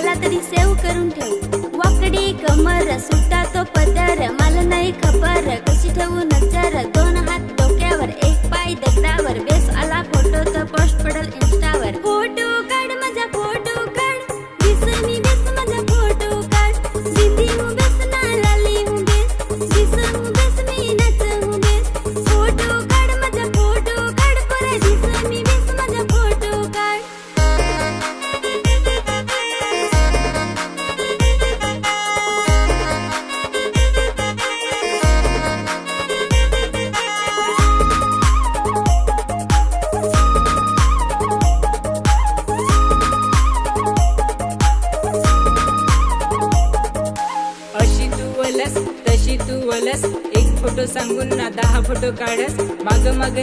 आला तरी सेव करून ठेव। वाकडी कमर सुटा तो पदर, मला नाही खबर कशी ठेवू नजर। दोन हात डोक्यावर एक पाय दगडावर, बेस आला फोटो तर पोस्ट पडल इंस्टावर। फोटो काढ माझा फोटो काढ, दिस मी बेस माझा फोटो काढ। दीदी हूँ बेस ना लाली हूँ बेस, दिस हूँ बेस मी नाच हूँ बेस। फोटो काढ माझा फोटो काढ, पोरा दिस मी बेस माझा फोटो काढ। अशी तू वलस तशी तू वलस, एक फोटो सांगून ना 10 फोटो काढस। माग माग